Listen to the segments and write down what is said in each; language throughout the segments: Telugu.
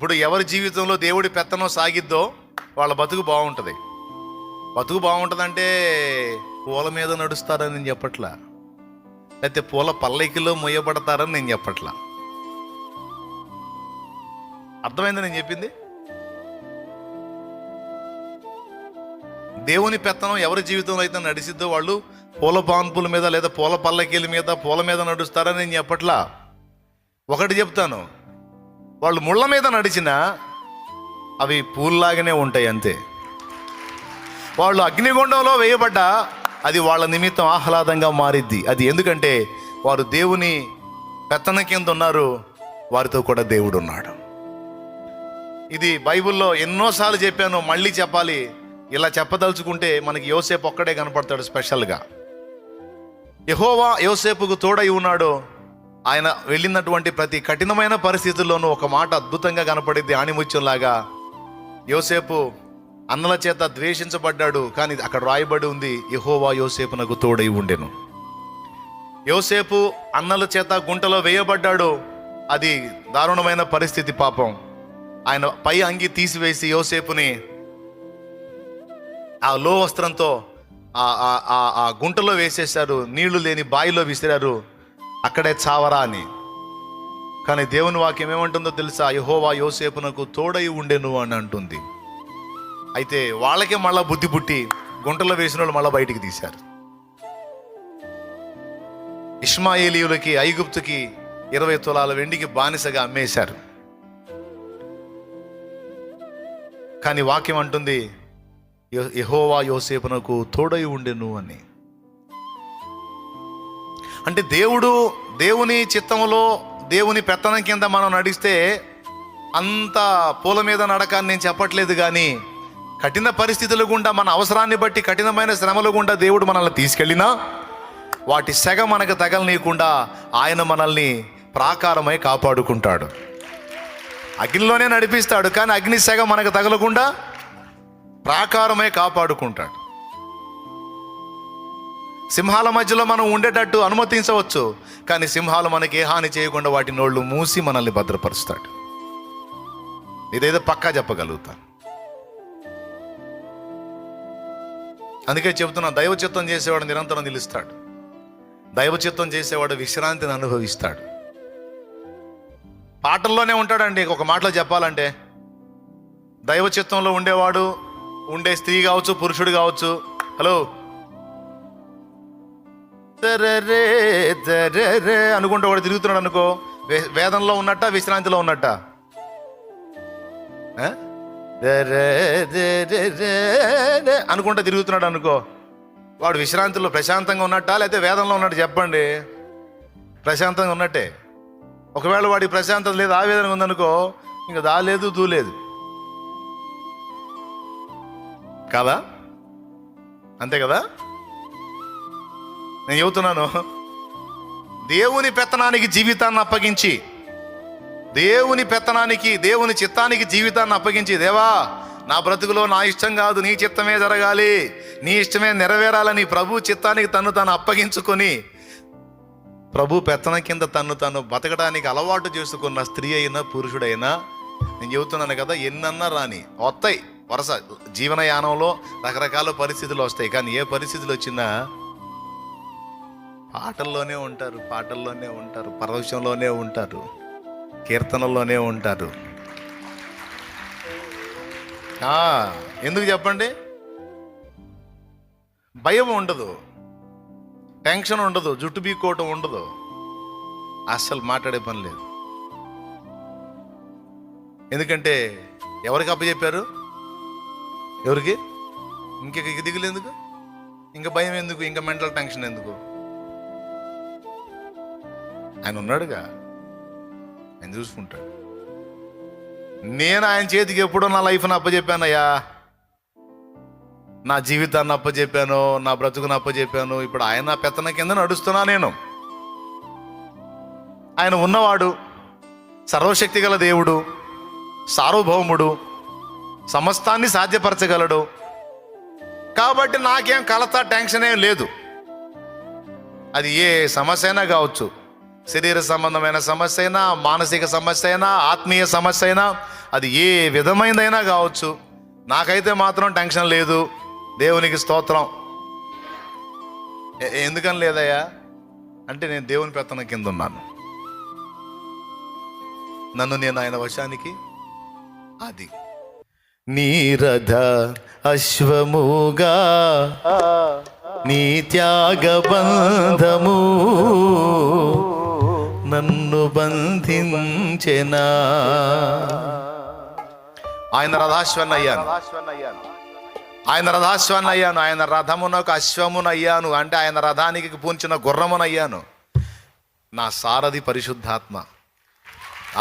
ఇప్పుడు ఎవరి జీవితంలో దేవుడి పెత్తనం సాగిద్దో వాళ్ళ బతుకు బాగుంటుంది. బతుకు బాగుంటుందంటే పూల మీద నడుస్తారని నేను చెప్పట్లా, లేకపోతే పూల పల్లకిలో మొయ్యబడతారని నేను చెప్పట్లా. అర్థమైంది నేను చెప్పింది? దేవుని పెత్తనం ఎవరి జీవితంలో అయితే నడిచిద్దో వాళ్ళు పూల పాన్పుల మీద లేదా పూల పల్లకీల మీద పూల మీద నడుస్తారని నేను చెప్పట్లా. ఒకటి చెప్తాను, వాళ్ళు ముళ్ళ మీద నడిచినా అవి పూల్లాగానే ఉంటాయి అంతే. వాళ్ళు అగ్నిగుండంలో వేయబడ్డా అది వాళ్ళ నిమిత్తం ఆహ్లాదంగా మారిద్ది. అది ఎందుకంటే వారు దేవుని పెత్తనం కింద ఉన్నారు, వారితో కూడా దేవుడు ఉన్నాడు. ఇది బైబిల్లో ఎన్నోసార్లు చెప్పాను, మళ్ళీ చెప్పాలి. ఇలా చెప్పదలుచుకుంటే మనకి యోసేపు ఒక్కడే కనపడతాడు స్పెషల్గా. యెహోవా యోసేపుకు తోడై ఉన్నాడు. ఆయన వెళ్ళినటువంటి ప్రతి కఠినమైన పరిస్థితుల్లోనూ ఒక మాట అద్భుతంగా కనపడింది, ఆణిముత్యంలాగా. యోసేపు అన్నల చేత ద్వేషించబడ్డాడు, కానీ అక్కడ రాయబడి ఉంది, యెహోవా యోసేపునకు తోడై ఉండెను. యోసేపు అన్నల చేత గుంటలో వేయబడ్డాడు. అది దారుణమైన పరిస్థితి. పాపం ఆయన పై అంగి తీసివేసి యోసేపుని ఆ లో వస్త్రంతో ఆ గుంటలో వేసేశారు, నీళ్లు లేని బావిలో విసిరారు, అక్కడే చావరా అని. కానీ దేవుని వాక్యం ఏమంటుందో తెలుసా? యెహోవా యోసేపునకు తోడై ఉండెను అని అంటుంది. అయితే వాళ్ళకే మళ్ళా బుద్ధి పుట్టి గుంటలో వేసిన వాళ్ళు మళ్ళీ బయటికి తీశారు. ఇష్మాయేలీయులకి ఐగుప్తుకి 20 తులాల వెండికి బానిసగా అమ్మేశారు. కానీ వాక్యం అంటుంది యెహోవా యోసేపునకు తోడై ఉండెను అని. అంటే దేవుని చిత్తములో దేవుని పెత్తనం కింద మనం నడిస్తే అంత పూల మీద నడక నేను చెప్పట్లేదు. కానీ కఠిన పరిస్థితుల గుండా మన అవసరాన్ని బట్టి కఠినమైన శ్రమల గుండా దేవుడు మనల్ని తీసుకెళ్ళినా వాటి సెగ మనకు తగలనీయకుండా ఆయన మనల్ని ప్రాకారమై కాపాడుకుంటాడు. అగ్నిలోనే నడిపిస్తాడు, కానీ అగ్ని సెగ మనకు తగలకుండా ప్రాకారమై కాపాడుకుంటాడు. సింహాల మధ్యలో మనం ఉండేటట్టు అనుమతించవచ్చు, కానీ సింహాలు మనకి ఏ హాని చేయకుండా వాటి నోళ్ళు మూసి మనల్ని భద్రపరుస్తాడు. ఇదేదో పక్కా చెప్పగలుగుతాను. అందుకే చెబుతున్నా, దైవ చిత్తం చేసేవాడు నిరంతరం నిలుస్తాడు. దైవ చిత్తం చేసేవాడు విశ్రాంతిని అనుభవిస్తాడు. పాటల్లోనే ఉంటాడండి. ఒక మాటలో చెప్పాలంటే దైవ చిత్తంలో ఉండేవాడు, ఉండే స్త్రీ కావచ్చు, పురుషుడు కావచ్చు, హలో దరరే దరరే అనుకుంటూ వాడు తిరుగుతున్నాడు అనుకో, వేదంలో ఉన్నట్ట విశ్రాంతిలో ఉన్నట్ట? అనుకుంటా తిరుగుతున్నాడు అనుకో, వాడు విశ్రాంతిలో ప్రశాంతంగా ఉన్నట్ట లేకపోతే వేదంలో ఉన్నట్టు? చెప్పండి. ప్రశాంతంగా ఉన్నట్టే. ఒకవేళ వాడి ప్రశాంతత లేదు, ఆవేదన ఉందనుకో, ఇంకా దాలేదు దూలేదు కదా, అంతే కదా. నేను చెబుతున్నాను, దేవుని పెత్తనానికి జీవితాన్ని అప్పగించి, దేవుని పెత్తనానికి దేవుని చిత్తానికి జీవితాన్ని అప్పగించి, దేవా నా బ్రతుకులో నా ఇష్టం కాదు నీ చిత్తమే జరగాలి, నీ ఇష్టమే నెరవేరాలని ప్రభు చిత్తానికి తను తాను అప్పగించుకొని ప్రభు పెత్తనం కింద తను బతకడానికి అలవాటు చేసుకున్న స్త్రీ అయినా పురుషుడైనా, నేను చెబుతున్నాను కదా, ఎన్నన్నా రాని వస్తాయి వరుస జీవనయానంలో రకరకాల పరిస్థితులు వస్తాయి. కానీ ఏ పరిస్థితులు వచ్చినా పాటల్లోనే ఉంటారు, పాటల్లోనే ఉంటారు, పరవశంలోనే ఉంటారు, కీర్తనల్లోనే ఉంటారు. ఎందుకు చెప్పండి? భయం ఉండదు, టెన్షన్ ఉండదు, జుట్టు బీక్కోవటం ఉండదు, అస్సలు మాట్లాడే పని లేదు. ఎందుకంటే ఎవరికి అప్పచెప్పారు? ఎవరికి? ఇంక దిగులు ఎందుకు, ఇంకా భయం ఎందుకు, ఇంకా మెంటల్ టెన్షన్ ఎందుకు? ఆయన ఉన్నాడుగా, ఆయన చూసుకుంటాడు. నేను ఆయన చేతికి ఎప్పుడో నా లైఫ్ని అప్పచెప్పానయ్యా, నా జీవితాన్ని అప్పచెప్పాను, నా బ్రతుకుని అప్పచెప్పాను. ఇప్పుడు ఆయన పెత్తనం కింద నడుస్తున్నా నేను. ఆయన ఉన్నవాడు, సర్వశక్తి గల దేవుడు, సార్వభౌముడు, సమస్తాన్ని సాధ్యపరచగలడు. కాబట్టి నాకేం కలత టెన్షన్ ఏం లేదు. అది ఏ సమస్య అయినా కావచ్చు, శరీర సంబంధమైన సమస్య అయినా, మానసిక సమస్య అయినా, ఆత్మీయ సమస్య అయినా, అది ఏ విధమైనదైనా కావచ్చు. నాకైతే మాత్రం టెన్షన్ లేదు. దేవునికి స్తోత్రం. ఎందుకని లేదయ్యా అంటే, నేను దేవుని పెత్తనం కింద ఉన్నాను. నన్ను నేను ఆయన వశానికి అది నీరథ అశ్వముగా నీ త్యాగబంధము నన్ను బంధించెనా. ఆయన రథాశ్వాన్ని అయ్యాను, ఆయన రథాశ్వాన్ని అయ్యాను, ఆయన రథమునకు అశ్వమునయ్యాను అంటే ఆయన రథానికి పూంచిన గుర్రమునయ్యాను. నా సారథి పరిశుద్ధాత్మ.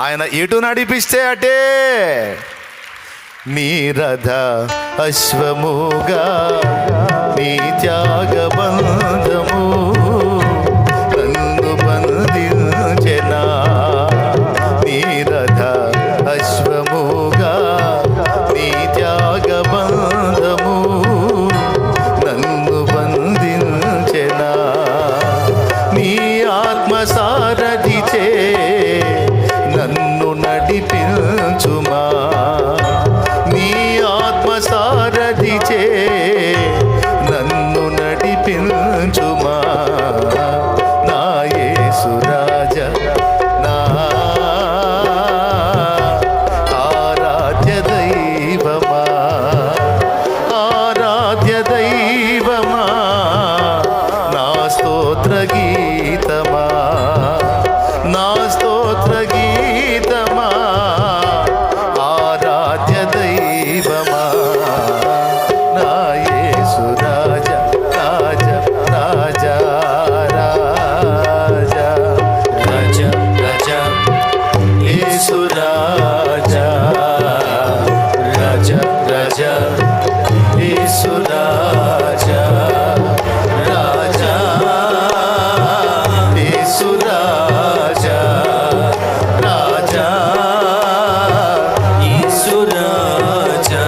ఆయన ఎటు నడిపిస్తే అటే. నీ రథ అశ్వముగా నీ త్యాగబంధము నన్ను బంధించెనా. నీ రథ అశ్వముగా నీ త్యాగబంధము నన్ను బంధించెనా. నీ ఆత్మసారథిచే నన్ను నడిపించుమా. నీ ఆత్మసారథిచే నన్ను నడిపించుమా. నా యేసు రాజా, నా ఆరాధ్య దైవమా, ఆరాధ్య దైవమా, నా స్తోత్ర గీతమా, నా స్తోత్ర గీతమా, ఆరాధ్య దైవమా, నా యేసు రాజా, రాజా, రాజా, రాజా, రాజా, రాజా, యేసు రాజా, రాజా, రాజా, యేసు రాజా, రాజా, యేసు రాజా, రాజా, యేసు రాజా,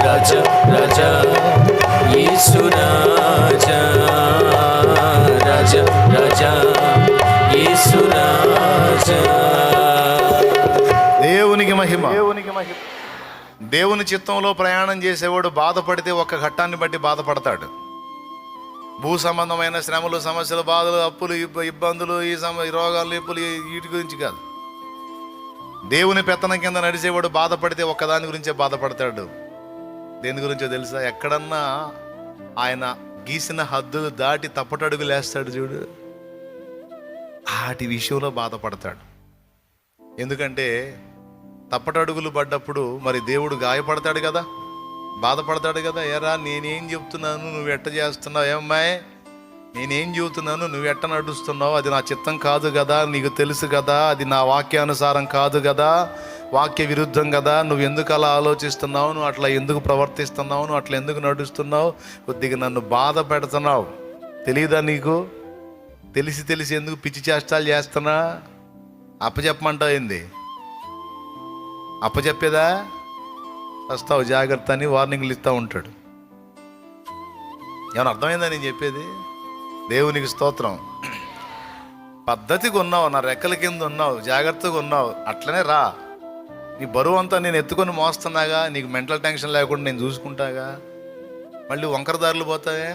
రాజా, రాజా, యేసు రాజా, రాజా, రాజా, యేసు రాజా. దేవునికి మహిమ. దేవుని చిత్తంలో ప్రయాణం చేసేవాడు బాధపడితే ఒక్క ఘట్టాన్ని బట్టి బాధపడతాడు. భూ సంబంధమైన శ్రమలు, సమస్యలు, బాధలు, అప్పులు, ఇబ్బందులు, ఈ రోగాలు, నొప్పులు, వీటి గురించి కాదు. దేవుని పెత్తనం కింద నడిచేవాడు బాధపడితే ఒక్కదాని గురించే బాధపడతాడు. దేని గురించో తెలుసా? ఎక్కడన్నా ఆయన గీసిన హద్దులు దాటి తప్పటడుగులు వేస్తాడు చూడు, వాటి విషయంలో బాధపడతాడు. ఎందుకంటే తప్పటడుగులు పడ్డప్పుడు మరి దేవుడు గాయపడతాడు కదా, బాధపడతాడు కదా. ఎరా నేనేం చెప్తున్నాను, నువ్వు ఎట్ట చేస్తున్నావు, ఏమ్మాయి నేనేం చెబుతున్నాను, నువ్వు ఎట్ట నడుస్తున్నావు, అది నా చిత్తం కాదు కదా, నీకు తెలుసు కదా, అది నా వాక్యానుసారం కాదు కదా, వాక్య విరుద్ధం కదా, నువ్వు ఎందుకు అలా ఆలోచిస్తున్నావు, నువ్వు అట్లా ఎందుకు ప్రవర్తిస్తున్నావు, నువ్వు అట్లా ఎందుకు నడుస్తున్నావు, కొద్దిగా నన్ను బాధ పెడుతున్నావు, తెలియదా నీకు? తెలిసి తెలిసి ఎందుకు పిచ్చి చేష్టాలు చేస్తున్నా? అప్పచెప్పమంటావు ఏంది? అప్పచెప్పేదా? వస్తావు జాగ్రత్త అని వార్నింగ్లు ఇస్తూ ఉంటాడు. ఏమన్నా అర్థమైందా నేను చెప్పేది? దేవునికి స్తోత్రం. పద్ధతిగా ఉన్నావు, నా రెక్కల కింద ఉన్నావు, జాగ్రత్తగా ఉన్నావు, అట్లనే రా. నీ బరువు అంతా నేను ఎత్తుకొని మోస్తున్నాగా, నీకు మెంటల్ టెన్షన్ లేకుండా నేను చూసుకుంటాగా. మళ్ళీ వంకరదారులు పోతావే,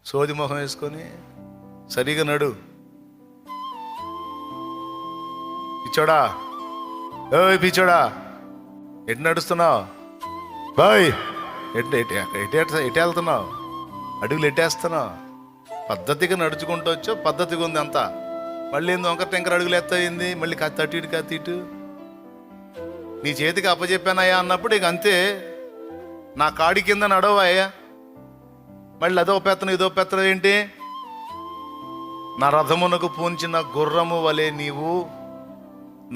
సోది మొహం వేసుకొని సరిగా నడు. పిచ్చోడా, ఓయ్ పిచ్చోడా, ఎటు నడుస్తున్నావు బాయ్? ఎటు వెళ్తున్నావు? అడుగులు ఎట్టేస్తున్నావు? పద్ధతిగా నడుచుకుంటూ వచ్చో, పద్ధతిగా ఉంది అంతా. మళ్ళీ ఏంది వంకర టెంకర అడుగులు ఎత్తాయింది, మళ్ళీ అటు ఇటు కత్తి ఇటు. నీ చేతికి అప్పచెప్పానయ్యా అన్నప్పుడు ఇక అంతే, నా కాడి కింద నడవయ్యా. మళ్ళీ అదో పెత్తనం ఇదో పెత్తనం ఏంటి? నా రథమునకు పూంచిన గుర్రము వలె నీవు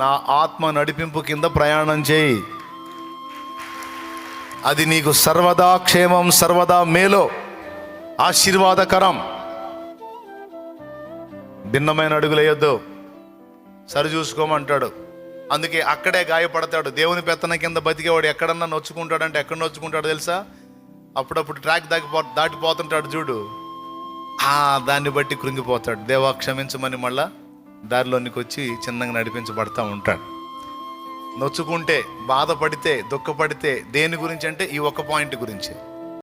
నా ఆత్మ నడిపింపు కింద ప్రయాణం చేయి. అది నీకు సర్వదా క్షేమం, సర్వదా మేలో, ఆశీర్వాదకరం. భిన్నమైన అడుగులేయొద్దు, సరి చూసుకోమంటాడు. అందుకే అక్కడే గాయపడతాడు. దేవుని పెత్తనం కింద బతికేవాడు ఎక్కడన్నా నొచ్చుకుంటాడంటే ఎక్కడ నొచ్చుకుంటాడు తెలుసా? అప్పుడప్పుడు ట్రాక్ దాటిపోతుంటాడు చూడు, దాన్ని బట్టి కృంగిపోతాడు. దేవా క్షమించమని మళ్ళా దారిలోనికి వచ్చి చిన్నగా నడిపించబడతా ఉంటాడు. నొచ్చుకుంటే, బాధపడితే, దుఃఖపడితే దేని గురించి అంటే ఈ ఒక్క పాయింట్ గురించి.